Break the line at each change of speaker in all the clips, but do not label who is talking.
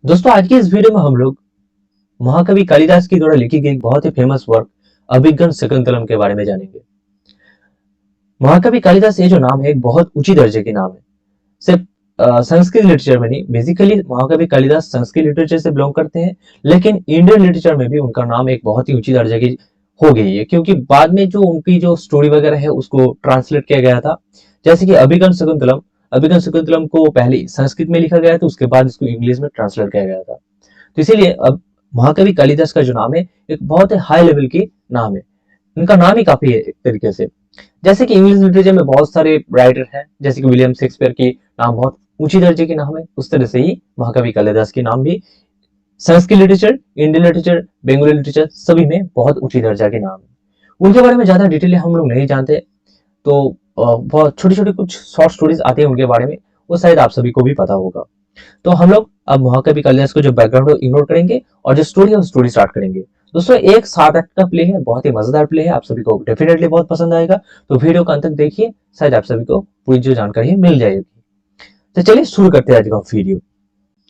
दोस्तों, आज की इस वीडियो में हम लोग महाकवि कालिदास की द्वारा लिखी गई एक बहुत ही फेमस वर्क अभिज्ञान शकुंतलम के बारे में जानेंगे। महाकवि कालिदास ये जो नाम है एक बहुत ऊंची दर्जे की नाम है। सिर्फ संस्कृत लिटरेचर में नहीं, बेसिकली महाकवि कालिदास संस्कृत लिटरेचर से बिलोंग करते हैं, लेकिन इंडियन लिटरेचर में भी उनका नाम एक बहुत ही ऊंची दर्जे की हो गई है, क्योंकि बाद में जो उनकी जो स्टोरी वगैरह है उसको ट्रांसलेट किया गया था। जैसे कि अभिज्ञान शकुंतलम को पहले संस्कृत में लिखा गया था, उसके बाद इसको इंग्लिश में ट्रांसलेट किया गया था। तो इसीलिए अब महाकवि कालिदास का जो नाम है एक बहुत ही हाई लेवल की नाम है। उनका नाम ही काफी है एक तरीके से। जैसे कि इंग्लिश लिटरेचर में बहुत सारे राइटर हैं, जैसे कि विलियम शेक्सपियर की नाम बहुत ऊंची दर्जे की नाम है, उस तरह से ही महाकवि कालिदास की नाम भी Sanskrit literature, Indian literature, Bengali literature सभी में बहुत ऊंची दर्जा के नाम है। उनके बारे में ज्यादा डिटेल हम लोग नहीं जानते, तो बहुत छोटी छोटी कुछ शॉर्ट स्टोरीज आती है उनके बारे में, वो शायद आप सभी को भी पता होगा। तो हम लोग अब महाकवि कालिदास को जो बैकग्राउंड है इग्नोर करेंगे और जो स्टोरी है वो स्टोरी स्टार्ट करेंगे। दोस्तों, एक 7 एक्ट का प्ले है, बहुत ही मजेदार प्ले है, आप सभी को डेफिनेटली बहुत पसंद आएगा। तो वीडियो का अंत तक देखिए, शायद आप सभी को पूरी जो जानकारी है मिल जाएगी। तो चलिए शुरू करते हैं आज का वीडियो।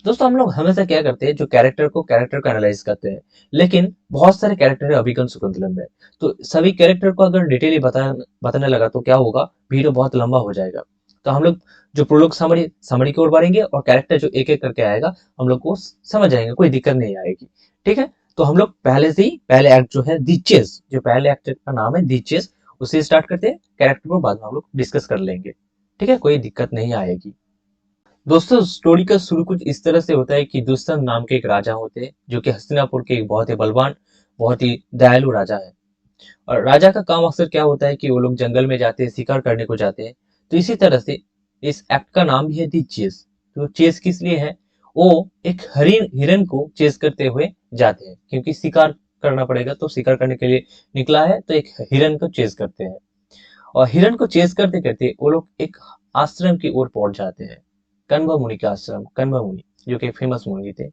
दोस्तों, हम लोग हमेशा क्या करते हैं, जो कैरेक्टर को एनालाइज करते हैं, लेकिन बहुत सारे कैरेक्टर है अभिगम शकुंतलम में। तो सभी कैरेक्टर को अगर डिटेली बताने लगा तो क्या होगा, वीडियो बहुत लंबा हो जाएगा। तो हम लोग जो प्रोलोग समरी समरी की ओर बढ़ेंगे और कैरेक्टर जो एक एक करके आएगा हम लोग को समझ जाएंगे, कोई दिक्कत नहीं आएगी। ठीक है, तो हम लोग पहले से ही पहले एक्ट जो है दी चेस, जो पहले एक्ट का नाम है दी चेस, उसे स्टार्ट करते हैं। कैरेक्टर को बाद में हम लोग डिस्कस कर लेंगे। ठीक है, कोई दिक्कत नहीं आएगी। दोस्तों, स्टोरी का शुरू कुछ इस तरह से होता है कि दुष्यंत नाम के एक राजा होते हैं, जो कि हस्तिनापुर के एक बहुत ही बलवान, बहुत ही दयालु राजा है। और राजा का काम अक्सर क्या होता है कि वो लोग जंगल में जाते हैं, शिकार करने को जाते हैं। तो इसी तरह से इस एक्ट का नाम भी है दी चेस। तो चेस किस लिए है, वो एक हरिण हिरन को चेस करते हुए जाते हैं, क्योंकि शिकार करना पड़ेगा, तो शिकार करने के लिए निकला है तो एक हिरन को चेस करते हैं। और हिरन को चेस करते करते वो लोग एक आश्रम की ओर पहुंच जाते हैं। कण्व मुनि का आश्रम, कण्व मुनि जो कि फेमस मुनि थे,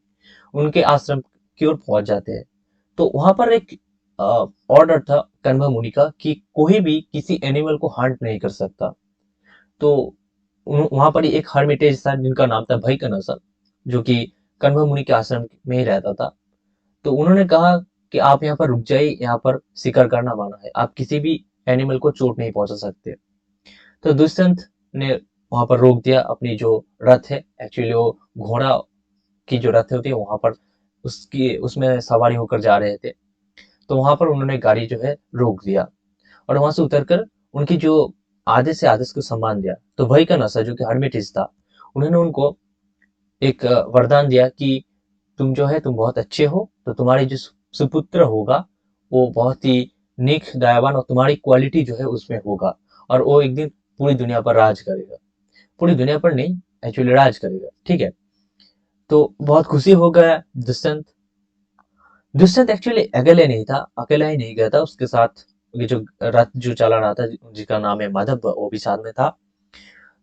उनके आश्रम की ओर पहुंच जाते हैं। तो वहां पर एक ऑर्डर था कण्व मुनि का कि कोई भी किसी एनिमल को हंट नहीं कर सकता। तो वहां पर एक हर्मिटेज था जिनका नाम था भई कनसन, जो कि कण्व मुनि के आश्रम में ही रहता था। तो उन्होंने कहा कि आप यहाँ पर रुक जाइए, यहाँ पर शिकार करना माना है, आप किसी भी एनिमल को चोट नहीं पहुंचा सकते। तो दुष्यंत ने वहां पर रोक दिया अपनी जो रथ है, एक्चुअली वो घोड़ा की जो रथ होती है वहां पर उसकी उसमें सवारी होकर जा रहे थे। तो वहां पर उन्होंने गाड़ी जो है रोक दिया और वहां से उतरकर उनकी जो आधे से आदेश को सम्मान दिया। तो वही का नशा जो कि हर्मिटिज था, उन्होंने उनको एक वरदान दिया कि तुम जो है तुम बहुत अच्छे हो, तो तुम्हारी जो सुपुत्र होगा वो बहुत ही नेक दयावान और तुम्हारी क्वालिटी जो है उसमें होगा, और वो एक दिन पूरी दुनिया पर राज करेगा। पूरी दुनिया पर नहीं, एक्चुअली राज करेगा। ठीक है, तो बहुत खुशी हो गया दुष्यंत। दुष्यंत एक्चुअली अकेले नहीं था, अकेला ही नहीं गया था, उसके साथ ये जो रथ जो चला रहा था जिसका नाम है माधव, वो भी साथ में था।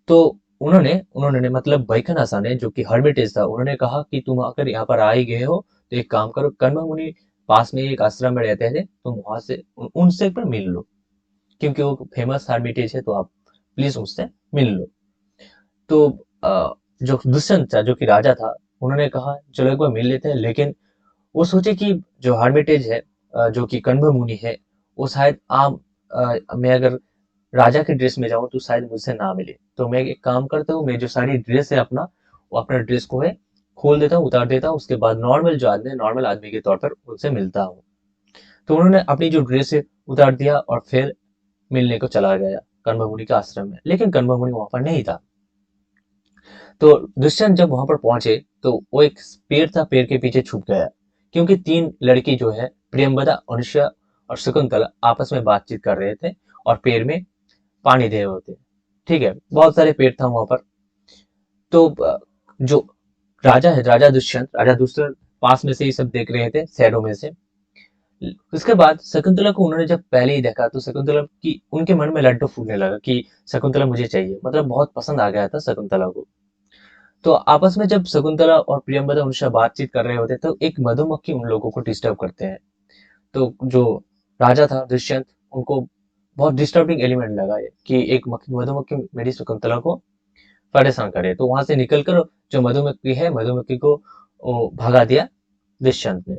तो उन्होंने उन्होंने मतलब बैखनासा ने, जो कि हर्मिटेज था, उन्होंने कहा कि तुम अगर यहाँ पर आ ही गए हो तो एक काम करो, कण्व मुनि पास में एक आश्रम में रहते थे, तुम वहां से उनसे एक बार मिल लो, क्योंकि वो फेमस हर्मिटेज है, तो आप प्लीज उससे मिल लो। तो जो दुष्यंत था, जो कि राजा था, उन्होंने कहा चलो एक बार मिल लेते हैं, लेकिन वो सोचे कि जो हर्मिटेज है, जो कि कण्व मुनि है, वो शायद मैं अगर राजा के ड्रेस में जाऊं तो शायद मुझसे ना मिले। तो मैं एक काम करता हूँ, मैं जो सारी ड्रेस है अपना, वो अपना ड्रेस को है खोल देता हूँ, उतार देता हूँ, उसके बाद नॉर्मल जो आदमी है, नॉर्मल आदमी के तौर पर उनसे मिलता हूँ। तो उन्होंने अपनी जो ड्रेस है उतार दिया और फिर मिलने को चला गया कण्व मुनि के आश्रम में, लेकिन कण्व मुनि वहां पर नहीं था। तो दुष्यंत जब वहां पर पहुंचे तो वो एक पेड़ था, पेड़ के पीछे छुप गया, क्योंकि 3 लड़की जो है प्रियंवदा, अनुष्या और शकुंतला आपस में बातचीत कर रहे थे और पेड़ में पानी दे रहे होते। ठीक है, बहुत सारे पेड़ था वहां पर। तो जो राजा दुष्यंत पास में से ये सब देख रहे थे, शैडो में से। उसके बाद शकुंतला को उन्होंने जब पहले ही देखा तो शकुंतला की उनके मन में लड्डू फूटने लगा कि शकुंतला मुझे चाहिए, मतलब बहुत पसंद आ गया था शकुंतला को। तो आपस में जब शकुंतला और प्रियंवदा उनसे बातचीत कर रहे होते तो एक मधुमक्खी उन लोगों को डिस्टर्ब करते हैं। तो जो राजा था दुष्यंत, उनको बहुत डिस्टर्बिंग एलिमेंट लगा ये कि एक मधुमक्खी मेरी शकुंतला को परेशान करे। तो वहां से निकलकर जो मधुमक्खी है, मधुमक्खी को वो भगा दिया दुष्यंत ने।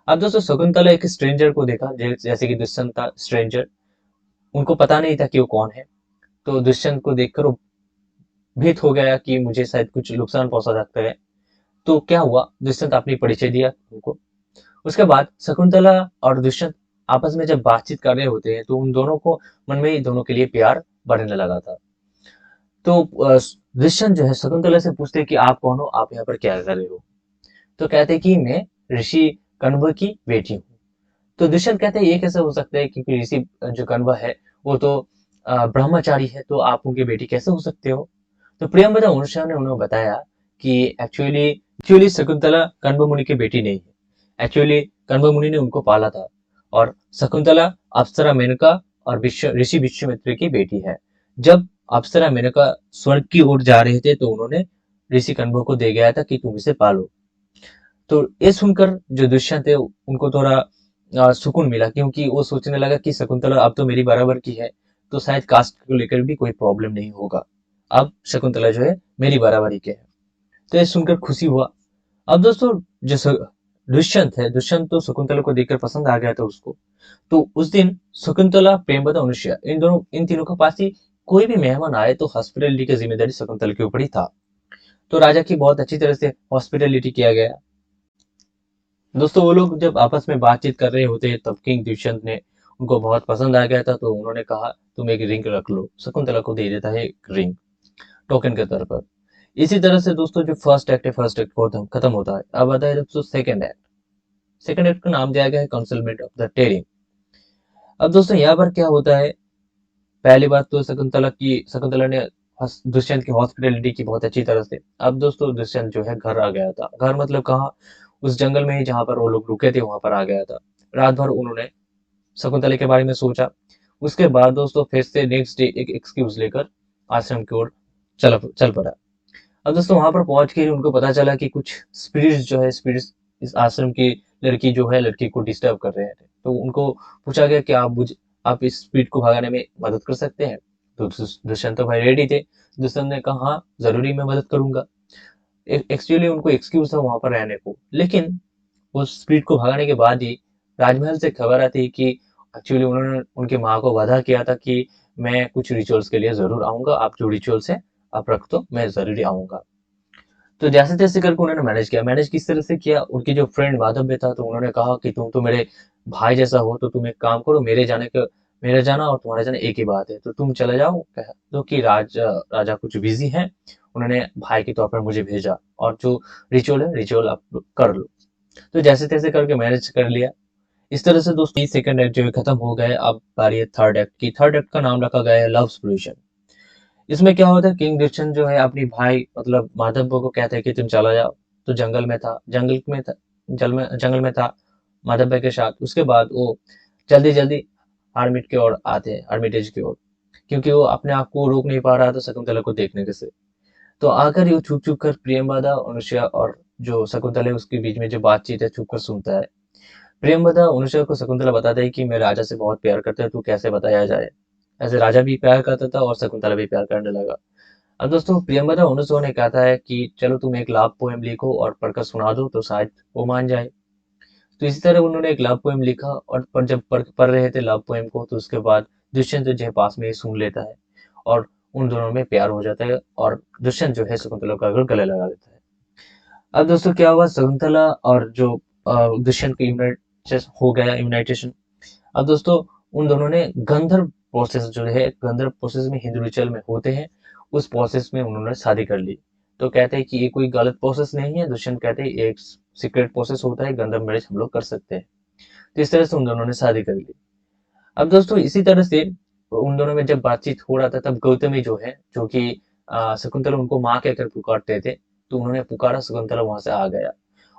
अब दोस्तों शकुंतला एक स्ट्रेंजर को देखा, जैसे कि दुष्यंत था स्ट्रेंजर, उनको पता नहीं था कि वो कौन है। तो दुष्यंत को देखकर वो भीत हो गया कि मुझे शायद कुछ नुकसान पहुंचा सकता है। तो क्या हुआ, दुष्यंत अपनी परिचय दिया उनको। उसके बाद शकुंतला और दुष्यंत आपस में जब बातचीत कर रहे होते हैं तो उन दोनों को मन में ही दोनों के लिए प्यार बढ़ने लगा था। तो दुष्यंत जो है शकुंतला से पूछते हैं कि आप कौन हो, आप यहाँ पर क्या कर रहे हो। तो कहते हैं कि मैं ऋषि कण्व की बेटी हूँ। तो दुष्यंत कहते हैं ये कैसे हो सकता है, क्योंकि ऋषि जो कण्व है वो तो ब्रह्मचारी है, तो आप उनकी बेटी कैसे हो सकते हो। तो प्रियंवदा उषा ने उन्हें बताया कि एक्चुअली एक्चुअली शकुंतला कण्व मुनि की बेटी नहीं है। एक्चुअली कण्व मुनि ने उनको पाला था, और शकुंतला अप्सरा मेनका और ऋषि विश्वामित्र की बेटी है। जब अप्सरा मेनका स्वर्ग की ओर जा रहे थे तो उन्होंने ऋषि कण्व को दे गया था कि तुम इसे पालो। तो ये सुनकर जो दुष्यंत है उनको थोड़ा सुकून मिला, क्योंकि वो सोचने लगा कि शकुंतला अब तो मेरी बराबर की है, तो शायद कास्ट को लेकर भी कोई प्रॉब्लम नहीं होगा। अब शकुंतला जो है मेरी बराबरी के है। तो ये सुनकर खुशी हुआ। अब दोस्तों जो दुष्यंत है, दुष्यंत तो शकुंतला को देखकर पसंद आ गया था उसको। तो उस दिन शकुंतला, प्रेमवदा, अनुसुईया, इन तीनों के पास ही कोई भी मेहमान आए तो हॉस्पिटलिटी की जिम्मेदारी शकुंतला के ऊपर ही था। तो राजा की बहुत अच्छी तरह से हॉस्पिटलिटी किया गया। दोस्तों वो लोग जब आपस में बातचीत कर रहे होते हैं तब किंग दुष्यंत ने उनको बहुत पसंद आ गया था, तो उन्होंने कहा तुम एक रिंग रख लो। शकुंतला को दे देता है एक रिंग टोकन के तौर पर। इसी तरह से दोस्तों जो फर्स्ट एक्ट है, फर्स्ट एक्ट खत्म होता है। अब आता है दोस्तों सेकंड एक्ट। सेकंड एक्ट का नाम दिया गया है कंसलमेंट ऑफ द टेरिंग। अब दोस्तों यहाँ पर क्या होता है, पहली बात तो शकुंतला ने दुष्यंत की हॉस्पिटलिटी की बहुत अच्छी तरह से। अब दोस्तों दुष्यंत जो है घर आ गया था। घर मतलब कहाँ, उस जंगल में ही जहां पर वो लोग रुके थे वहां पर आ गया था। रात भर उन्होंने शकुंतला के बारे में सोचा। उसके बाद दोस्तों फिर से नेक्स्ट डे एक एक्सक्यूज लेकर आश्रम की ओर चल पड़ा। अब दोस्तों वहां पर पहुंच के उनको पता चला कि कुछ स्पिरिट्स जो है, स्पिरिट्स इस आश्रम की लड़की जो है, लड़की को डिस्टर्ब कर रहे थे। तो उनको पूछा गया कि आप इस स्पिरिट को भगाने में मदद कर सकते हैं। तो दुष्यंत तो भाई रेडी थे। दुष्यंत ने कहा हाँ जरूरी, मैं मदद करूंगा। एक्चुअली उनको एक्सक्यूज था वहां पर रहने को, लेकिन उस स्पिरिट को भगाने के बाद ही राजमहल से खबर आती है कि एक्चुअली उन्होंने उनकी माँ को वादा किया था कि मैं कुछ रिचुअल्स के लिए जरूर आऊंगा, आप जो रिचुअल्स है आप रख दो, मैं जरूरी आऊंगा। तो जैसे तैसे करके उन्होंने मैनेज किया। मैनेज किस तरह से किया, उनकी जो फ्रेंड माधव था, तो उन्होंने कहा कि तुम तो मेरे भाई जैसा हो, तो तुम एक काम करो, मेरे जाना और तुम्हारे जाना एक ही बात है, तो तुम चले जाओ, कह दो कि राजा कुछ बिजी हैं, उन्होंने भाई के तौर पर मुझे भेजा, और जो रिचुअल है रिचुअल आप लोग कर लो। तो जैसे तैसे करके मैनेज कर लिया। इस तरह से दोस्तों सेकंड एक्ट जो है खत्म हो गया है। अब बारी है थर्ड एक्ट की। थर्ड एक्ट का नाम रखा गया है लव सॉल्यूशन। इसमें क्या होता है, किंग डिक्शन जो है अपनी भाई मतलब माधव को कहते हैं कि तुम चला जाओ। तो जंगल में था माधव भाई के साथ। उसके बाद वो जल्दी जल्दी आर्मिट की ओर आते हैं, आर्मिटेज की ओर, क्योंकि वो अपने आप को रोक नहीं पा रहा था शकुंतला को देखने के से। तो आकर ये छुप छुप कर प्रियंवदा, अनुसुईया और जो शकुंतला है उसके बीच में जो बातचीत है छुप कर सुनता है। प्रियंवदा अनुसुईया को शकुंतला बताता है कि मैं राजा से बहुत प्यार करता है, तू कैसे बताया जाए। ऐसे राजा भी प्यार करता था और शकुंतला भी प्यार करने लगा। अब दोस्तों प्रियंवदा अनुसुईया ने कहता है कि चलो तुम एक लव पोएम लिखो और पढ़कर सुना दो तो शायद वो मान जाए। तो इसी तरह उन्होंने एक लव पोएम लिखा, और जब पढ़ रहे थे लव पोएम को, तो उसके बाद दुष्यंत जो है पास में ही सुन लेता है, और उन दोनों में प्यार हो जाता है, और दुष्यंत जो है शकुंतला का गले लगा देता है। अब दोस्तों क्या हुआ, शकुंतला और जो दुष्यंत का इम्यूनाइजेशन हो गया, इम्यूनाइजेशन। अब दोस्तों उन दोनों ने गंधर्व प्रोसेस जो है, गंधर्व प्रोसेस में हिंदू रिचुअल में होते हैं, उस प्रोसेस में उन्होंने शादी कर ली। तो कहते हैं कि ये कोई गलत प्रोसेस नहीं है। दुष्यंत कहते हैं ये एक सीक्रेट प्रोसेस होता है, गंधर्व मैरिज हम लोग कर सकते हैं। तो इस तरह से उन दोनों ने शादी कर ली। अब दोस्तों इसी तरह से उन दोनों में जब बातचीत हो रहा था तब गौतमी जो है, जो कि शकुंतला उनको माँ कहकर पुकारते थे, तो उन्होंने पुकारा, शकुंतला वहां से आ गया।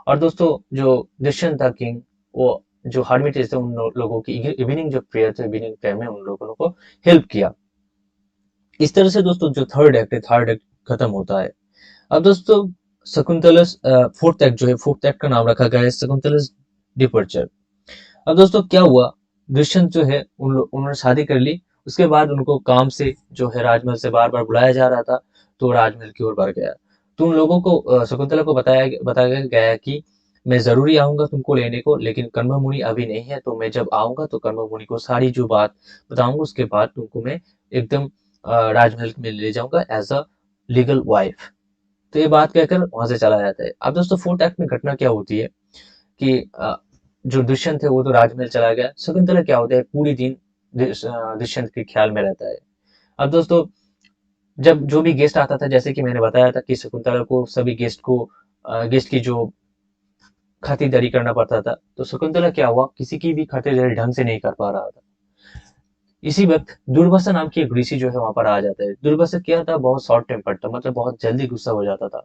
और दोस्तों जो दुष्यंत था किंग, वो जो हर्मिटेज थे उन लोगों की इवनिंग जो प्रेयर थे, इवनिंग टाइम में उन लोगों को हेल्प किया। इस तरह से दोस्तों जो थर्ड एक्ट है, थर्ड एक्ट खत्म होता है। अब दोस्तों शकुंतला फोर्थ एक्ट जो है, फोर्थ एक्ट का नाम रखा गया है शकुंतला डिपर्चर। अब दोस्तों क्या हुआ, दुष्यंत जो है उन्होंने शादी कर ली। उसके बाद उनको काम से जो है राजमहल से बार बार बुलाया जा रहा था, तो राजमहल की ओर बढ़ गया। तो उन लोगों को शकुंतला को बताया गया कि मैं जरूरी आऊंगा तुमको लेने को, लेकिन कण्व मुनि अभी नहीं है, तो मैं जब आऊंगा तो कण्व मुनि को सारी जो बात बताऊंगा, उसके बाद तुमको मैं एकदम राजमहल में ले जाऊंगा एज अ लीगल वाइफ। तो ये बात कहकर वहां से चला जाता है। अब दोस्तों फोर्थ एक्ट में घटना क्या होती है कि जो दुष्यंत है वो तो राजमहल चला गया, शकुंतला क्या होता है पूरी दिन दुष्यंत के ख्याल में रहता है। अब दोस्तों जब जो भी गेस्ट आता था, जैसे कि मैंने बताया था कि शकुंतला को सभी गेस्ट की जो खातिरदारी करना पड़ता था, तो शकुंतला क्या हुआ किसी की भी खातिरदारी ढंग से नहीं कर पा रहा था। इसी वक्त दुर्वासा नाम की एक ऋषि जो है वहां पर आ जाता है। दुर्वासा क्या था, बहुत शॉर्ट टेम्पर था, मतलब बहुत जल्दी गुस्सा हो जाता था।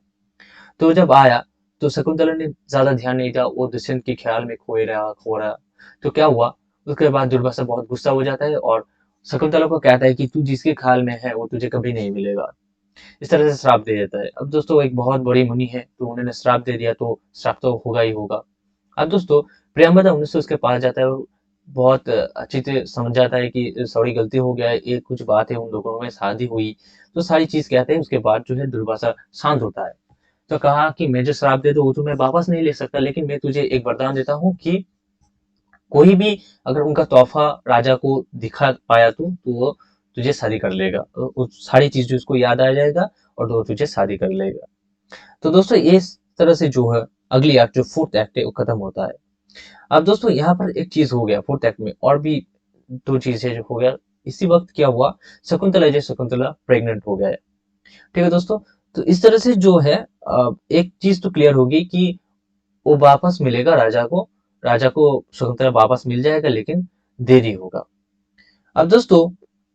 तो जब आया तो शकुंतला ने ज्यादा ध्यान नहीं दिया, वो दुष्यंत के ख्याल में खो रहा। तो क्या हुआ, उसके बाद दुर्वासा बहुत गुस्सा हो जाता है और शकुंतला को कहता है कि तू जिसके ख्याल में है वो तुझे कभी नहीं मिलेगा। इस तरह से श्राप दे देता है। अब दोस्तों एक बहुत बड़ी मुनि है, तो उन्होंने श्राप दे दिया, तो श्राप तो होगा ही होगा। अब दोस्तों प्रियंवदा 19 उसके पास जाता है और बहुत अच्छी तरह समझ जाता है कि सॉरी गलती हो गया है, ये कुछ बात है, उन लोगों में शादी हुई, तो सारी चीज कहते हैं। उसके बाद जो है दुर्वासा शांत होता है। तो कहा कि मैं जो श्राप दे दूं वो तो मैं वापस नहीं ले सकता, लेकिन मैं तुझे एक वरदान देता हूँ कि कोई भी अगर उनका तोहफा राजा को दिखा पाया तो वो तुझे शादी कर लेगा, वो सारी चीज उसको याद आ जाएगा और वो तुझे शादी कर लेगा। तो दोस्तों इस तरह से जो है अगली एक्ट जो फोर्थ एक्ट है वो खत्म होता है। अब दोस्तों यहाँ पर एक चीज हो गया फोर्थ एक्ट में, और भी दो चीजें जो हो गया। इसी वक्त क्या हुआ, शकुंतला प्रेग्नेंट हो गया है। ठीक है दोस्तों, तो इस तरह से जो है एक चीज तो क्लियर होगी कि वो वापस मिलेगा राजा को शकुंतला वापस मिल जाएगा, लेकिन देरी होगा। अब दोस्तों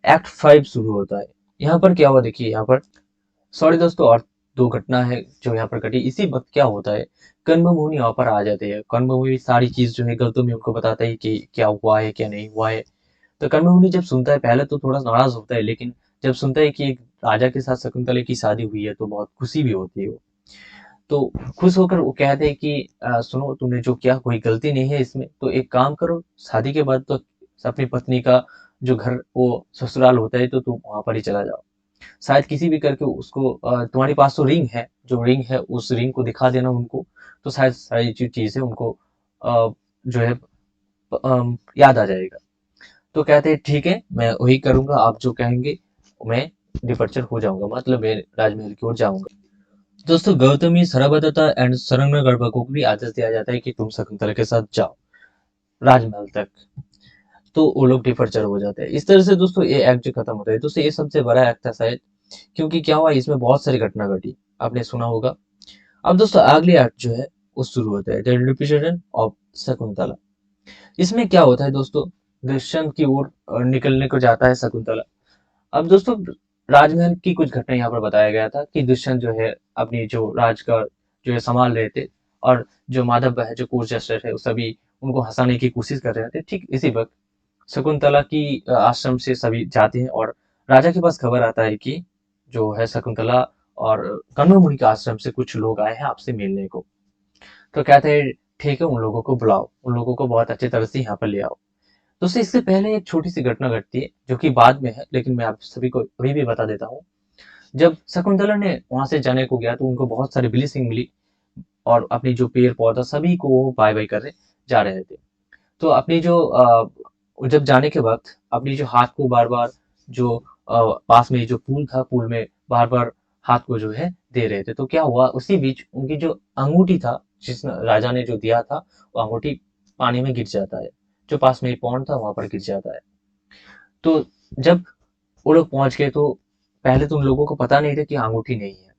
एक्ट 5 शुरू होता है। यहाँ पर क्या हुआ देखिए, यहाँ पर सॉरी दोस्तों, और दो घटना है जो यहाँ पर घटी। इसी वक्त क्या होता है, कण्व मुनि यहाँ पर आ जाते हैं। कण्व मुनि सारी चीज जो है गलतों में उनको बताता है कि क्या हुआ है क्या नहीं हुआ है। तो कण्व मुनि जब सुनता है पहले तो थोड़ा नाराज होता है, लेकिन जब सुनता है कि एक राजा के साथ शकुंतला की शादी हुई है तो बहुत खुशी भी होती है वो। तो खुश होकर वो कहते हैं कि सुनो तुमने जो किया कोई गलती नहीं है इसमें, तो एक काम करो, शादी के बाद तो अपनी पत्नी का जो घर वो ससुराल होता है तो तुम वहां पर ही चला जाओ। शायद किसी भी करके उसको तुम्हारे पास तो रिंग है, जो रिंग है उस रिंग को दिखा देना उनको, तो शायद सारी जो चीज है उनको जो है याद आ जाएगा। तो कहते हैं ठीक है मैं वही करूंगा, आप जो कहेंगे मैं डिपर्चर हो जाऊंगा, मतलब मैं राजमहल की ओर जाऊंगा। दोस्तों गौतमी सरबदत्ता एंड सरंगगर्भ को भी आदेश दिया जाता है कि तुम शकुंतला के साथ जाओ राजमहल तक। तो वो लोग डिफर्चर हो जाते हैं। इस तरह से दोस्तों ये एक्ट जो खत्म होता है। दोस्तों ये सबसे बड़ा एक्ट था शायद, क्योंकि क्या हुआ इसमें बहुत सारी घटना घटी, आपने सुना होगा। अब दोस्तों अगली एक्ट जो है वो शुरू होता है, द रिप्रेजेंटेशन ऑफ शकुंतला। इसमें क्या होता है दोस्तों, दुष्यंत की ओर निकलने को जाता है शकुंतला। अब दोस्तों राजमहल की कुछ घटना यहाँ पर बताया गया था कि दुष्यंत जो है अपनी जो राज का जो है संभाल रहे थे, और जो माधव है जो कोर्ट जस्टिस है वो सभी उनको हंसाने की कोशिश कर रहे थे। ठीक इसी वक्त शकुंतला की आश्रम से सभी जाते हैं और राजा के पास खबर आता है कि जो है शकुंतला और कण्व मुनि के आश्रम से कुछ लोग आए हैं आपसे मिलने को। तो कहते हैं ठीक है उन लोगों को बुलाओ, उन लोगों को बहुत अच्छी तरह से यहाँ पर ले आओ। दोस्तों इससे पहले एक छोटी सी घटना घटती है जो कि बाद में है, लेकिन मैं आप सभी को अभी भी बता देता हूँ। जब शकुंतला ने वहां से जाने को गया तो उनको बहुत सारी ब्लेसिंग मिली, और अपनी जो पेड़ पौधा सभी को वो बाय बाय कर जा रहे थे। तो अपनी जो जब जाने के वक्त अपनी जो हाथ को बार बार जो पास में जो पुल था, पुल में बार बार हाथ को जो है दे रहे थे। तो क्या हुआ उसी बीच उनकी जो अंगूठी था, जिस राजा ने जो दिया था, वो अंगूठी पानी में गिर जाता है। जो पास में एक पॉन्ड था वहां पर गिर जाता है। तो जब वो लोग पहुंच गए तो पहले तो उन लोगों को पता नहीं था कि अंगूठी नहीं है।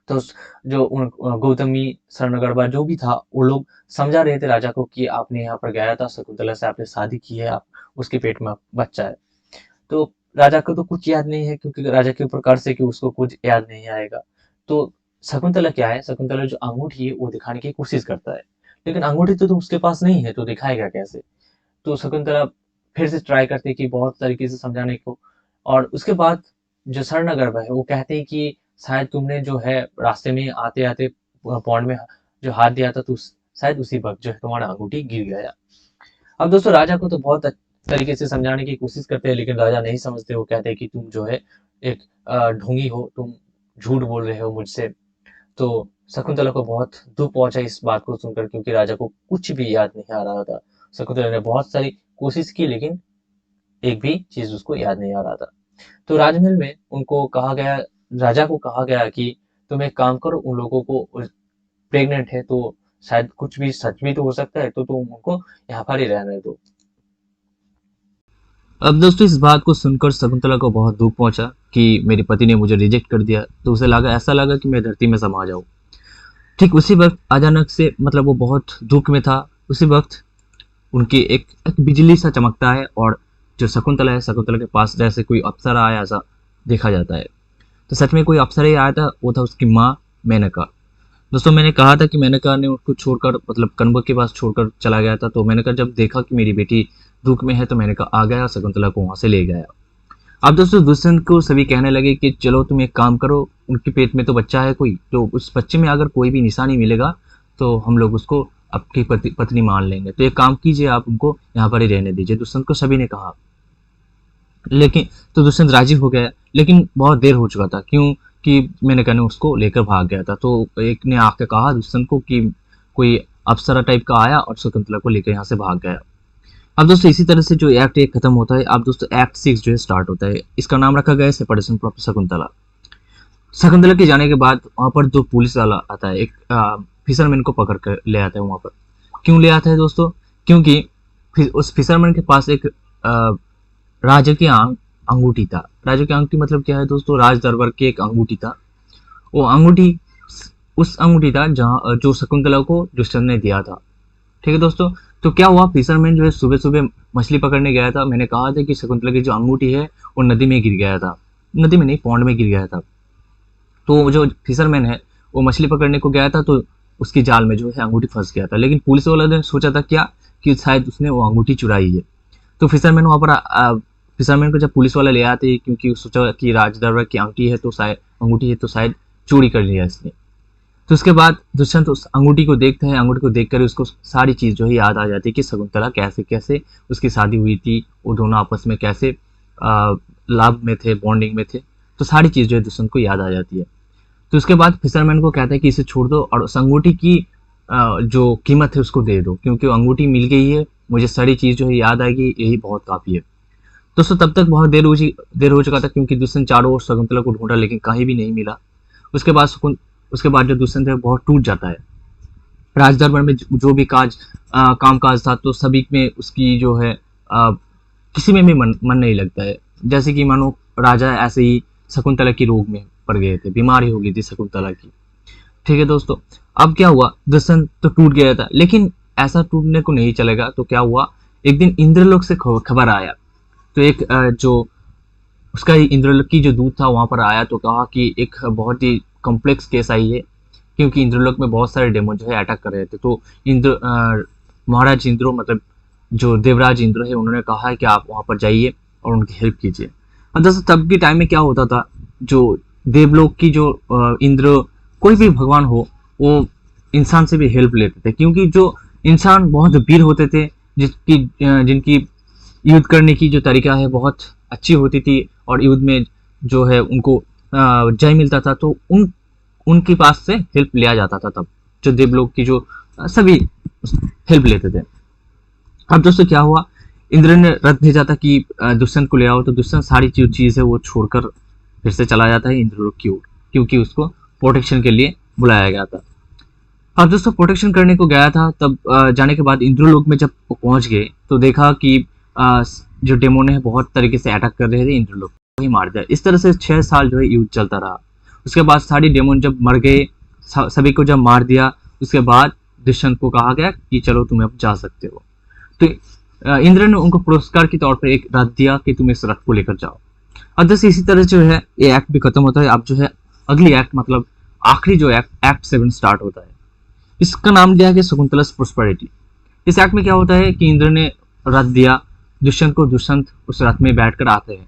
तो जो गौतमी शरणगढ़वा जो भी था वो लोग समझा रहे थे राजा को कि आपने यहाँ पर गया था शकुंतला से, आपने शादी की है, आप उसके पेट में बच्चा है। तो राजा को तो कुछ याद नहीं है, क्योंकि राजा के ऊपर कर्ज है कि उसको कुछ याद नहीं आएगा। तो शकुंतला क्या है, शकुंतला जो अंगूठी है वो दिखाने की कोशिश करता है, लेकिन अंगूठी तो उसके पास नहीं है, तो दिखाएगा कैसे। तो शकुंतला फिर से ट्राई करती है कि बहुत तरीके से समझाने को। और उसके बाद जो स्वर्णगर्भ है वो कहते हैं कि शायद तुमने जो है रास्ते में आते आते पौंड में जो हाथ दिया था, तो शायद उसी वक्त जो है तुम्हारा अंगूठी गिर गया। अब दोस्तों राजा को तो बहुत तरीके से समझाने की कोशिश करते हैं, लेकिन राजा नहीं समझते। वो कहते हैं कि तुम जो है एक ढोंगी हो, तुम झूठ बोल रहे हो मुझसे, तो शकुंतला को बहुत दुख पहुंचा इस बात को सुनकर, क्योंकि राजा को कुछ भी याद नहीं आ रहा था। शकुंतला ने बहुत सारी कोशिश की, लेकिन एक भी चीज उसको याद नहीं आ रहा था। तो राजमहल में उनको कहा गया, राजा को कहा गया कि तुम एक काम करो, उन लोगों को प्रेग्नेंट है तो शायद कुछ भी सच भी तो हो सकता है, तो तुम उनको यहाँ पर ही रहने दो। अब दोस्तों इस बात को सुनकर शकुंतला को बहुत दुख पहुंचा कि मेरे पति ने मुझे रिजेक्ट कर दिया। तो उसे लगा, ऐसा लगा कि मैं धरती में समा जाऊं। ठीक उसी वक्त अचानक से, मतलब वो बहुत दुख में था, उसी वक्त उनकी एक बिजली सा चमकता है, और जो शकुंतला है, शकुंतला के पास जैसे कोई अप्सरा आया ऐसा देखा जाता है। तो सच में कोई अप्सरा ही आया था, वो था उसकी माँ मेनका। दोस्तों मैंने कहा था कि मेनका ने उसको छोड़कर, मतलब कण्व के पास छोड़कर चला गया था। तो मेनका जब देखा कि मेरी बेटी दुख में है, तो मेनका आ गया और शकुंतला को वहां से ले गया। अब दोस्तों दुष्यंत को सभी कहने लगे कि चलो तुम एक काम करो, उनके पेट में तो बच्चा है कोई, तो उस बच्चे में अगर कोई भी निशानी मिलेगा तो हम लोग उसको आपकी पत्नी मान लेंगे। तो एक काम कीजिए, आप उनको यहाँ पर ही रहने दीजिए। दुष्यंत को सभी ने कहा, लेकिन तो दुष्यंत राजी हो गया, लेकिन बहुत देर हो चुका था, क्यों कि मैंने कहने उसको लेकर भाग गया था। तो एक ने आके कहा दुष्यंत को कि कोई अप्सरा टाइप का आया और शकुंतला को लेकर यहाँ से भाग गया। अब दोस्तों इसी तरह से जो एक्ट 1 खत्म होता है, अब दोस्तों एक्ट 6 जो है स्टार्ट होता है। इसका नाम रखा गया है सेपरेशन फ्रॉम शकुंतला। शकुंतला के जाने के बाद वहां पर दो पुलिस वाला आता है, एक फिशरमैन को पकड़ कर ले आता है वहां पर। क्यों ले आता है दोस्तों? क्योंकि उस फिशरमैन के पास एक राजा की अंगूठी था। राजा की अंगूठी मतलब क्या है दोस्तों? राज दरबार की एक अंगूठी था। वो अंगूठी उस अंगूठी था जहाँ जो शकुंतला को दुष्यंत ने दिया था। ठीक है दोस्तों। तो क्या हुआ, फिशरमैन जो है सुबह सुबह मछली पकड़ने गया था। मैंने कहा था कि शकुंतला की जो अंगूठी है वो नदी में गिर गया था, नदी में नहीं, पौंड में गिर गया था। तो जो फिशरमैन है वो मछली पकड़ने को गया था, तो उसकी जाल में जो है अंगूठी फंस गया था। लेकिन पुलिस वाले ने सोचा था क्या कि शायद उसने वो अंगूठी चुराई है। तो फिशरमैन वहां पर फिशरमैन को जब पुलिस वाला ले आते, क्योंकि सोचा कि राज दरबार की अंगूठी है तो शायद चोरी कर लिया इसने। तो उसके बाद दुष्यंत उस अंगूठी को देखता है। अंगूठी को देखकर उसको सारी चीज जो है याद आ जाती है कि शकुंतला कैसे कैसे उसकी शादी हुई थी, वो दोनों आपस में कैसे लाभ में थे, बॉन्डिंग में थे। तो सारी चीज जो है दुष्यंत को याद आ जाती है। तो उसके बाद फिशरमैन को कहता है कि इसे छोड़ दो और उस अंगूठी की जो कीमत है उसको दे दो, क्योंकि वो अंगूठी मिल गई है, मुझे सारी चीज जो है याद आएगी, यही बहुत काफी है। दोस्तों तब तक बहुत देर हो चुका था, क्योंकि दुष्यंत चारों ओर शकुंतला को ढूंढा, लेकिन कहीं भी नहीं मिला। उसके बाद जो दुष्यंत है बहुत टूट जाता है। राज दरबार में जो भी काम काज था, तो सभी में उसकी जो है किसी में भी मन नहीं लगता है। जैसे कि मानो राजा ऐसे ही शकुंतला की रोग में पड़ गए थे, बीमारी हो गई थी शकुंतला की। ठीक है दोस्तों। अब क्या हुआ, दुष्यंत तो टूट गया था, लेकिन ऐसा टूटने को नहीं चलेगा। तो क्या हुआ, एक दिन इंद्रलोक से खबर आया। तो एक जो उसका इंद्रलोक की जो दूत था वहां पर आया, तो कहा कि एक बहुत ही कॉम्प्लेक्स केस आई है, क्योंकि इंद्रलोक में बहुत सारे डेमन जो है अटैक कर रहे थे। तो महाराज इंद्र, मतलब जो देवराज इंद्र है, उन्होंने कहा है कि आप वहां पर जाइए और उनकी हेल्प कीजिए। और दोस्तों तब के टाइम में क्या होता था, जो देवलोक की जो इंद्र, कोई भी भगवान हो, वो इंसान से भी हेल्प लेते थे, क्योंकि जो इंसान बहुत वीर होते थे, जिनकी युद्ध करने की जो तरीका है बहुत अच्छी होती थी, और युद्ध में जो है उनको जय मिलता था, तो उनके पास से हेल्प लिया जाता था। तब जो देवलोक की जो सभी हेल्प लेते थे। अब दोस्तों क्या हुआ, इंद्र ने रथ भेजा था कि दुष्यंत को ले आओ। तो दुष्यंत सारी चीज है वो छोड़कर फिर से चला जाता है इंद्रलोक की ओर, क्योंकि उसको प्रोटेक्शन के लिए बुलाया गया था। अब दोस्तों प्रोटेक्शन करने को गया था, तब जाने के बाद इंद्रलोक में जब वो पहुंच गए, तो देखा कि जो डेमोन है बहुत तरीके से अटैक कर रहे थे इंद्रलोक को, ही मार दिया। इस तरह से 6 साल जो है युद्ध चलता रहा। उसके बाद सारी डेमोन जब मर गए, सभी को जब मार दिया, उसके बाद दुष्यंत को कहा गया कि चलो तुम अब जा सकते हो। तो इंद्र ने उनको पुरस्कार के तौर पर एक रथ दिया कि तुम इस रथ को लेकर जाओ। अब जैसे इसी तरह जो है ये एक्ट भी खत्म होता है। अब जो है अगली एक्ट, मतलब आखिरी जो एक्ट 7 स्टार्ट होता है। इसका नाम दिया गया शकुंतला's प्रॉस्पेरिटी। इस एक्ट में क्या होता है कि इंद्र ने रथ दिया दुष्यंत को, दुष्यंत उस रथ में बैठकर आते हैं,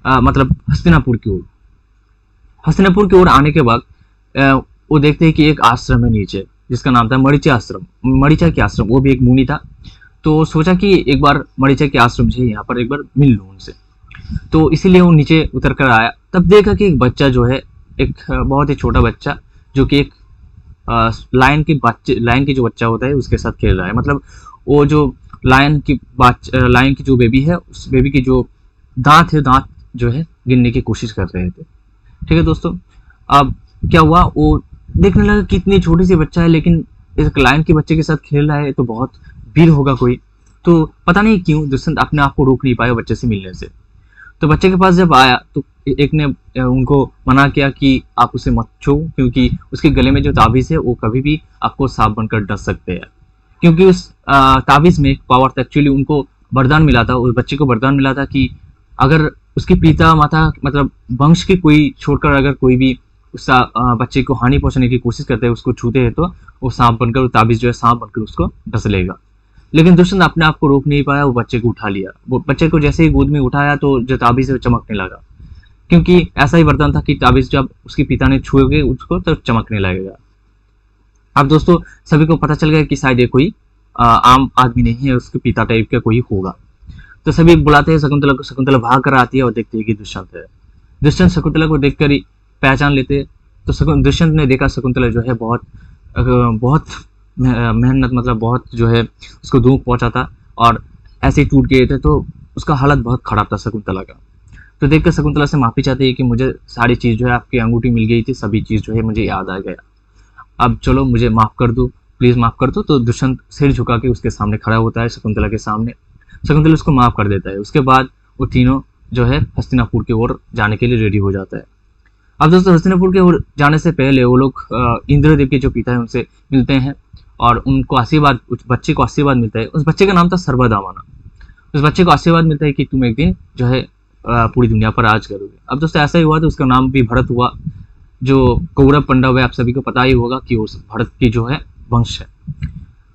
मतलब हस्तिनापुर की ओर। हस्तिनापुर की ओर आने के बाद वो देखते हैं कि एक आश्रम है नीचे, जिसका नाम था मरीचा आश्रम, मरीचा के आश्रम। वो भी एक मुनि था, तो सोचा कि एक बार मरीचा के आश्रम से यहाँ पर एक बार मिल लूँ उनसे। तो इसीलिए वो नीचे उतर कर आया। तब देखा कि एक बच्चा जो है, एक बहुत ही छोटा बच्चा
जो कि एक लायन की जो बच्चा होता है उसके साथ खेल रहा है। मतलब वो जो लायन की जो बेबी है, उस बेबी की जो दांत जो है गिनने की कोशिश कर रहे थे। ठीक है दोस्तों, अब क्या हुआ, वो देखने लगा कि इतनी छोटी सी बच्चा है लेकिन एक लायन के बच्चे के साथ खेल रहा है, तो बहुत वीर होगा कोई। तो पता नहीं क्यों दुष्यंत अपने आप को रोक नहीं पाया बच्चे से मिलने से। तो बच्चे के पास जब आया तो एक ने उनको मना किया कि आप उसे मत छू, क्योंकि उसके गले में जो ताबीज है वो कभी भी आपको सांप बनकर डस सकते हैं। क्योंकि उस ताबीज में एक पावर था, एक्चुअली उनको वरदान मिला था, उस बच्चे को वरदान मिला था कि अगर उसके पिता माता मतलब वंश के कोई छोड़कर अगर कोई भी उस बच्चे को हानि पहुंचाने की कोशिश करते हैं, उसको छूते हैं, तो वो सांप बनकर, वो ताबीज जो है सांप बनकर उसको डस लेगा। लेकिन दुष्यंत अपने आप को रोक नहीं पाया, वो बच्चे को उठा लिया। वो बच्चे को जैसे ही गोद में उठाया तो जो ताबीज है वो चमकने लगा, क्योंकि ऐसा ही वरदान था कि ताबीज जब उसके पिता ने छुएंगे उसको तो चमकने लगेगा। अब दोस्तों सभी को पता चल गया कि शायद ये कोई आम आदमी नहीं है, उसके पिता टाइप का कोई होगा। तो सभी बुलाते हैं शकुंतला को, शकुंतला भाग कर आती है और देखती है कि दुष्यंत है। दुष्यंत शकुंतला को देखकर ही पहचान लेते। तो दुष्यंत ने देखा शकुंतला जो है बहुत मेहनत, मतलब बहुत जो है उसको दुख पहुंचा था और ऐसे ही टूट गए थे, तो उसका हालत बहुत खराब था शकुंतला का। तो देखकर शकुंतला से माफी चाहती है कि मुझे सारी चीज जो है आपकी अंगूठी मिल गई थी, सभी चीज जो है मुझे याद आ गया, अब चलो मुझे माफ कर दो, प्लीज माफ कर दो। तो दुष्यंत सिर झुका के उसके सामने खड़ा होता है, शकुंतला के सामने। शकुंतला उसको माफ कर देता है। उसके बाद वो तीनों जो है हस्तिनापुर की ओर जाने के लिए रेडी हो जाता है। अब दोस्तों हस्तिनापुर की ओर जाने से पहले वो लोग इंद्रदेव के जो पिता है उनसे मिलते हैं और उनको आशीर्वाद, उस बच्चे को आशीर्वाद मिलता है। उस बच्चे का नाम था सर्वदामाना। उस बच्चे को आशीर्वाद मिलता है कि तुम एक दिन जो है पूरी दुनिया पर राज करोगे। अब दोस्तों ऐसा ही हुआ, तो उसका नाम भी भरत हुआ। जो कौरव पांडव है, आप सभी को पता ही होगा कि उस भरत की जो है वंश है।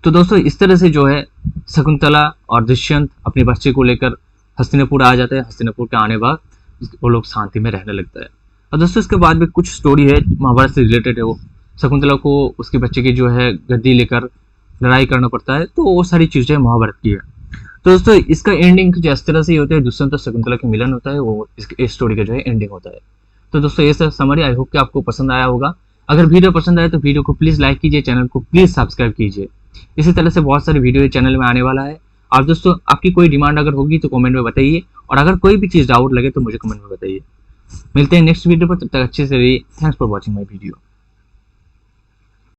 तो दोस्तों इस तरह से जो है शकुंतला और दुष्यंत अपने बच्चे को लेकर हस्तिनापुर आ जाते हैं। हस्तिनापुर के आने बाद वो लोग शांति में रहने लगता है। और दोस्तों इसके बाद भी कुछ स्टोरी है महाभारत से रिलेटेड है। वो शकुंतला को उसके बच्चे की जो है गद्दी लेकर लड़ाई करना पड़ता है, तो वो सारी चीजें महाभारत की है। तो दोस्तों इसका एंडिंग जिस तरह से होता है, दुष्यंत और शकुंतला का मिलन होता है, वो इस स्टोरी का जो है एंडिंग होता है। तो दोस्तों ये सब समरी, आई होप कि आपको पसंद आया होगा। अगर वीडियो पसंद आए तो वीडियो को प्लीज लाइक कीजिए, चैनल को प्लीज सब्सक्राइब कीजिए। इसी तरह से बहुत सारी वीडियो चैनल में आने वाला है। और दोस्तों आपकी कोई डिमांड अगर होगी तो कमेंट में बताइए, और अगर कोई भी चीज डाउट लगे तो मुझे कमेंट में बताइए। मिलते हैं नेक्स्ट वीडियो पर, तब तक अच्छे से रहिए। Thanks for watching my video.